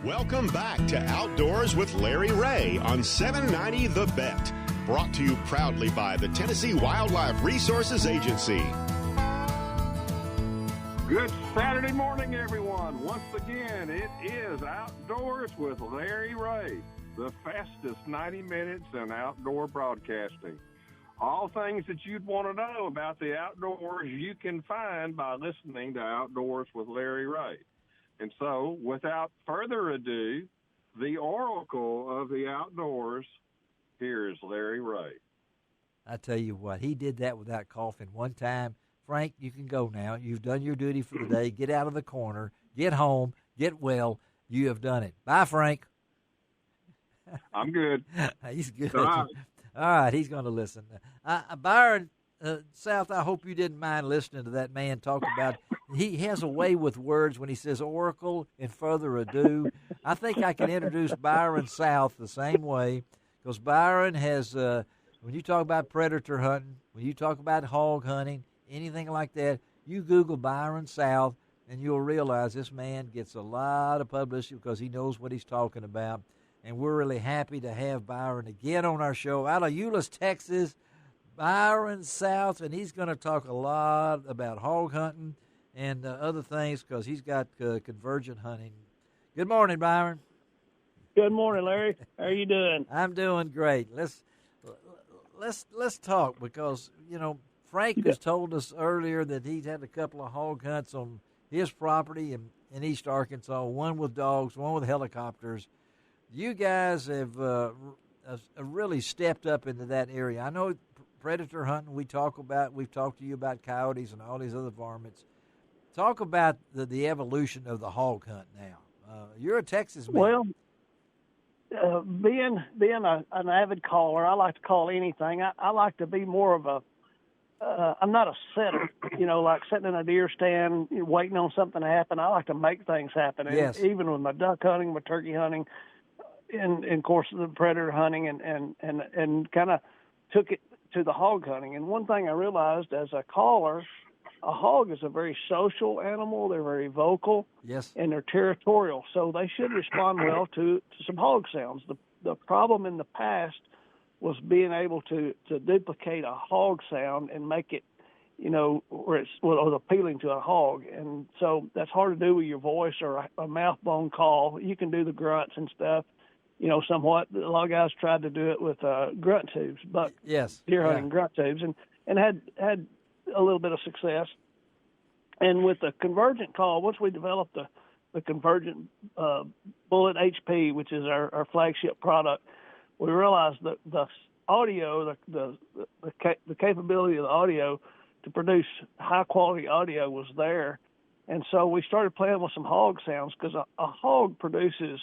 Welcome back to Outdoors with Larry Ray on 790 The Bet. Brought to you proudly by the Tennessee Wildlife Resources Agency. Good Saturday morning, everyone. Once again, it is Outdoors with Larry Ray, the fastest 90 minutes in outdoor broadcasting. All things that you'd want to know about the outdoors you can find by listening to Outdoors with Larry Ray. And so, without further ado, the oracle of the outdoors, here's Larry Ray. I tell you what, he did that without coughing one time. Frank, you can go now. You've done your duty for the day. Get out of the corner. Get home. Get well. You have done it. Bye, Frank. I'm good. He's good. All right, he's going to listen. Byron South, I hope you didn't mind listening to that man talk about. He has a way with words when he says oracle and further ado. I think I can introduce Byron South the same way, because Byron has, when you talk about predator hunting, when you talk about hog hunting, anything like that, you Google Byron South, and you'll realize this man gets a lot of publicity because he knows what he's talking about. And we're really happy to have Byron again on our show out of Euless, Texas. Byron South, and he's going to talk a lot about hog hunting and other things because he's got convergent hunting. Good morning, Byron. Good morning, Larry. How are you doing? I'm doing great. Let's talk because Frank has told us earlier that he's had a couple of hog hunts on his property in East Arkansas, one with dogs, one with helicopters. You guys have really stepped up into that area. I know predator hunting we've talked to you about coyotes and all these other varmints. Talk about the evolution of the hog hunt now. You're a Texas man. Well, being an avid caller, I like to call anything. I like to be more of a I'm not a setter, like sitting in a deer stand waiting on something to happen. I like to make things happen. Yes. And even with my duck hunting, my turkey hunting, and of course the predator hunting, and kind of took it to the hog hunting. And one thing I realized as a caller, a hog is a very social animal. They're very vocal. Yes. And they're territorial, so they should respond well to some hog sounds. The problem in the past was being able to duplicate a hog sound and make it, where it was appealing to a hog. And so that's hard to do with your voice or a mouth bone call. You can do the grunts and stuff, somewhat. A lot of guys tried to do it with grunt tubes, but yes, deer hunting grunt tubes, and had a little bit of success. And with the convergent call, once we developed the convergent Bullet HP, which is our flagship product, we realized that the audio, the capability of the audio to produce high quality audio was there. And so we started playing with some hog sounds, because a hog produces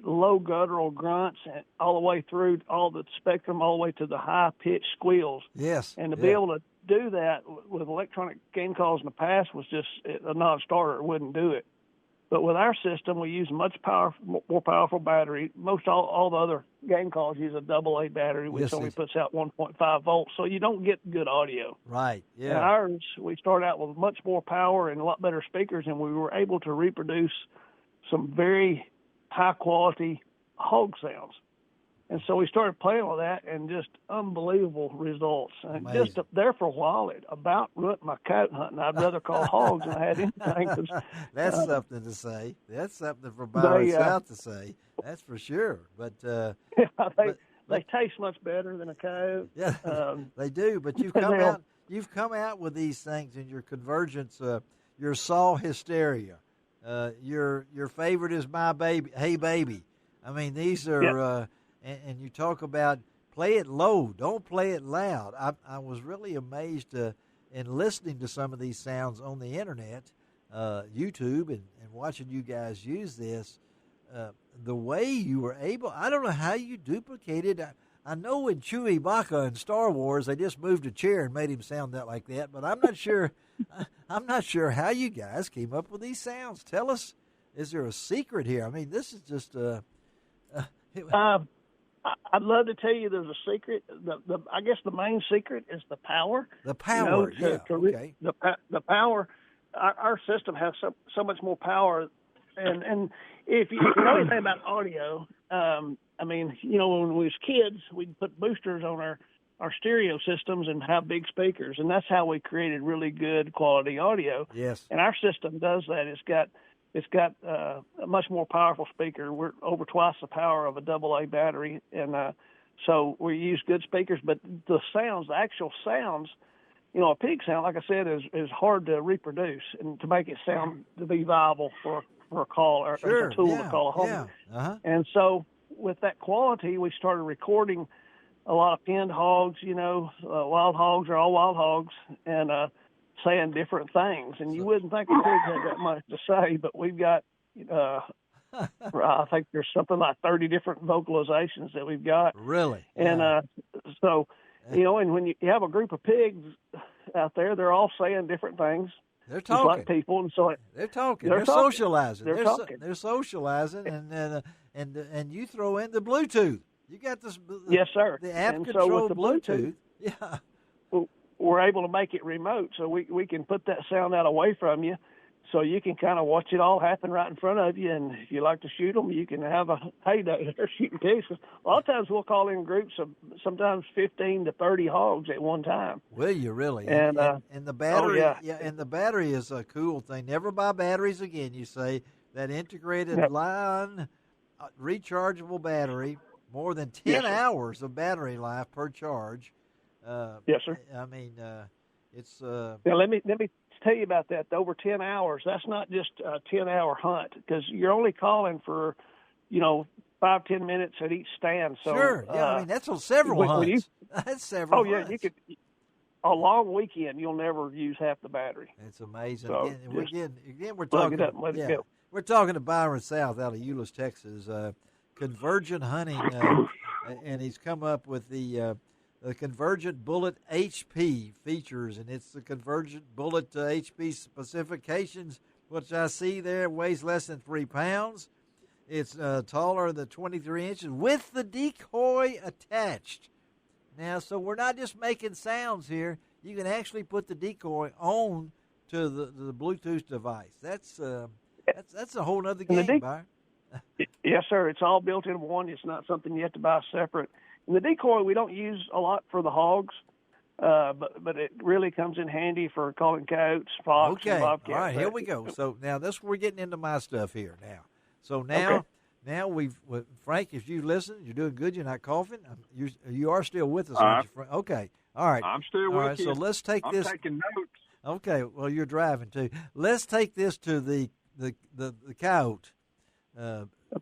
low guttural grunts and all the way through all the spectrum, all the way to the high pitched squeals. Yes. And to be able to do that with electronic game calls in the past was just a non-starter. It wouldn't do it. But with our system, we use more powerful battery. Most all the other game calls use a AA battery, which only puts out 1.5 volts, so you don't get good audio. Right, yeah. And ours, we started out with much more power and a lot better speakers, and we were able to reproduce some very high-quality hog sounds. And so we started playing with that, and just unbelievable results. And just there for a while, it about ruined my coat hunting. I'd rather call hogs than I had anything. That's something to say. That's something for Byron South to say. That's for sure. But they taste much better than a coyote. Yeah, they do. But you've come out with these things in your convergence. Your saw hysteria. Your favorite is my baby. Hey baby. I mean, these are. And you talk about play it low, don't play it loud. I was really amazed in listening to some of these sounds on the internet, YouTube, and watching you guys use this. The way you were able, I don't know how you duplicated. I know in Chewbacca in Star Wars they just moved a chair and made him sound like that, but I'm not sure. I'm not sure how you guys came up with these sounds. Tell us, is there a secret here? I mean, this is just I'd love to tell you there's a secret. I guess the main secret is the power. The power, okay. The power. Our system has so much more power, and if you know anything about audio, I mean, you know, when we was kids, we'd put boosters on our stereo systems and have big speakers, and that's how we created really good quality audio. Yes. And our system does that. It's got a much more powerful speaker. We're over twice the power of a AA battery, and so we use good speakers. But the actual sounds, you know, a pig sound, like I said, is hard to reproduce and to make it sound to be viable for a call or Sure, a tool yeah, to call a home. yeah. Uh-huh. And so with that quality, we started recording a lot of pinned hogs, you know, wild hogs are all wild hogs, and saying different things. And you wouldn't think a pig had that much to say, but we've got, I think there's something like 30 different vocalizations that we've got. Really? And so, you know, and when you have a group of pigs out there, they're all saying different things. They're just talking. like people, and so They're talking. They're They're talking. socializing. They're talking. They're socializing, and you throw in the Bluetooth. You got this. Yes, sir. The app And so controlled with the Bluetooth. Yeah. we're able to make it remote, so we can put that sound out away from you, so you can kind of watch it all happen right in front of you. And if you like to shoot them, you can have a heyday there shooting pigs. A lot of times we'll call in groups of sometimes 15 to 30 hogs at one time. Will you really? And the battery, oh, yeah. and the battery is a cool thing. Never buy batteries again. You say that integrated Yep. line rechargeable battery, more than 10 Yes, sir. hours of battery life per charge. Yes, sir. I mean, it's Now let me tell you about that. Over 10 hours. That's not just a 10-hour hunt, because you're only calling for, you know, 5-10 minutes at each stand. So sure. Yeah, I mean that's on several when hunts. That's several. Oh yeah, hunts. you could. A long weekend, you'll never use half the battery. It's amazing. So Again, we're plug talking. it up and let it go. We're talking to Byron South out of Euless, Texas, Convergent Hunting, and he's come up with the Convergent Bullet HP features, and it's the Convergent Bullet HP specifications, which I see there weighs less than 3 pounds. It's taller than 23 inches with the decoy attached. Now, so we're not just making sounds here. You can actually put the decoy on to the Bluetooth device. That's a whole other game, Byron. Yes, sir. It's all built in one. It's not something you have to buy separate. And the decoy we don't use a lot for the hogs, but it really comes in handy for calling coyotes, fox, and bobcats. All right, here we go. So now we're getting into my stuff here now. So now Frank, if you listen, you're doing good. You're not coughing. You are still with us, aren't you, Frank? Okay. All right. I'm still All with right, you. So let's take this. I'm taking notes. Okay. Well, you're driving too. Let's take this to the coyote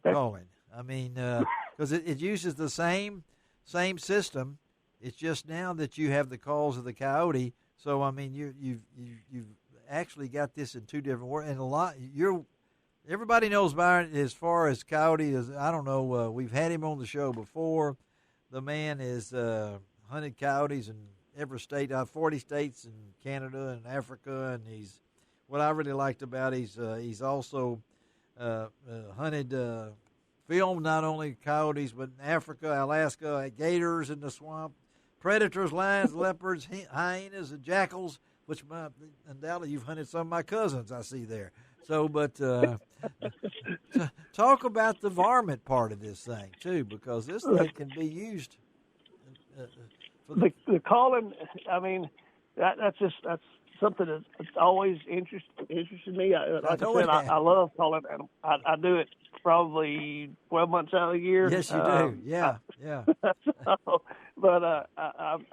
calling. I mean, because it uses the same system. It's just now that you have the calls of the coyote. So I mean, you've actually got this in two different words, and everybody knows Byron as far as coyote is. I don't know. We've had him on the show before. The man is hunted coyotes in every state, 40 states in Canada and Africa, and what I really liked about he's also hunted, filmed not only coyotes but in Africa, Alaska, gators in the swamp, predators, lions, leopards, hyenas, and jackals. Which undoubtedly you've hunted some of my cousins I see there. So, but talk about the varmint part of this thing too, because this thing can be used. The calling, I mean, that's something that's always interested me. Like I said, I love calling animals. I do it probably 12 months out of the year. Yes, you do. Yeah. But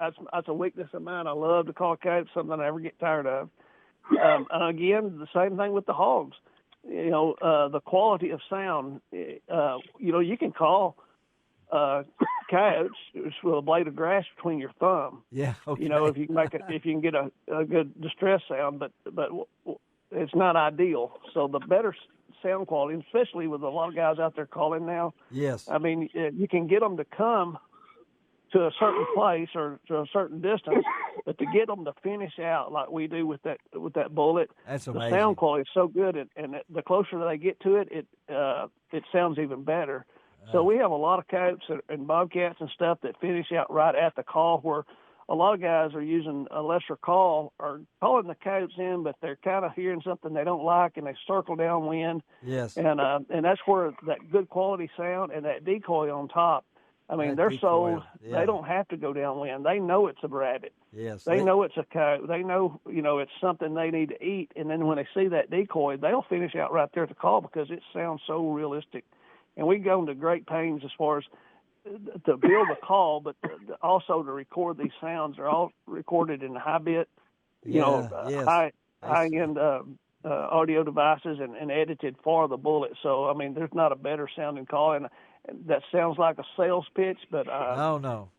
that's a weakness of mine. I love to call coyotes, something I never get tired of. Again, the same thing with the hogs. You know, the quality of sound. You can call coyotes with a blade of grass between your thumb. Yeah. Okay. You know, if you can get a good distress sound, but it's not ideal. So the better sound quality, especially with a lot of guys out there calling now. Yes. I mean, you can get them to come to a certain place or to a certain distance, but to get them to finish out like we do with that bullet, that's the amazing. sound quality is so good, and the closer they get to it, it sounds even better. So we have a lot of coyotes and bobcats and stuff that finish out right at the call, where a lot of guys are using a lesser call or calling the coyotes in, but they're kind of hearing something they don't like, and they circle downwind. Yes. And that's where that good quality sound and that decoy on top. I mean, they're sold. Yeah. They don't have to go downwind. They know it's a rabbit. Yes. They know it's a coyote. They know, it's something they need to eat. And then when they see that decoy, they'll finish out right there at the call because it sounds so realistic. And we go into great pains as far as to build a call, but also to record these sounds. They're all recorded in high bit, high-end audio devices and edited for the bullet. So, I mean, there's not a better sounding call. And that sounds like a sales pitch, but no.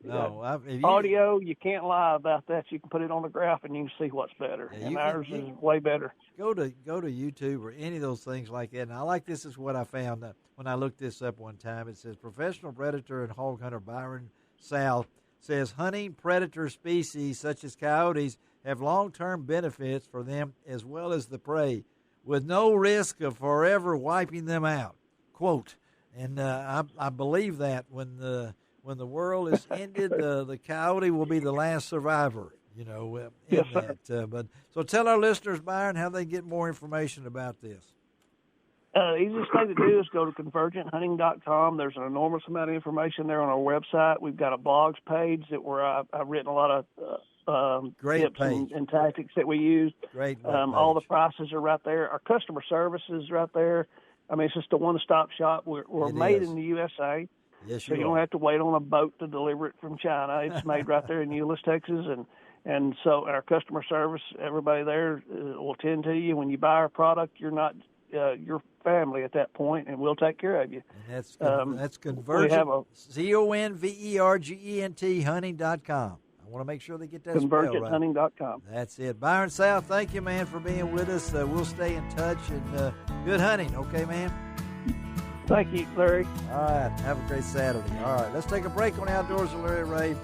Audio, you can't lie about that. You can put it on the graph and you can see what's better. Yeah, and ours is way better. Go to YouTube or any of those things like that. And I like this is what I found when I looked this up one time. It says professional predator and hog hunter Byron Smith says hunting predator species such as coyotes have long-term benefits for them as well as the prey, with no risk of forever wiping them out. Quote. And I believe that when the world is ended, the coyote will be the last survivor. In that. But so tell our listeners, Byron, how they get more information about this. The easiest thing to do is go to convergenthunting.com. There's an enormous amount of information there on our website. We've got a blogs page where I've written a lot of tips and tactics that we use. Great. All the prices are right there. Our customer service is right there. I mean, it's just a one-stop shop. We're made in the USA. Yes, so you don't have to wait on a boat to deliver it from China. It's made right there in Euless, Texas, and so our customer service, everybody there will tend to you. When you buy our product, you're not your family at that point, and we'll take care of you. And that's Convergent, CONVERGENT hunting.com. I want to make sure they get that spelled right. ConvergentHunting.com. That's it. Byron Smith, thank you, man, for being with us. We'll stay in touch, and good hunting, okay, man? Thank you, Larry. All right. Have a great Saturday. All right. Let's take a break on Outdoors with Larry Ray.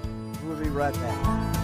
We'll be right back.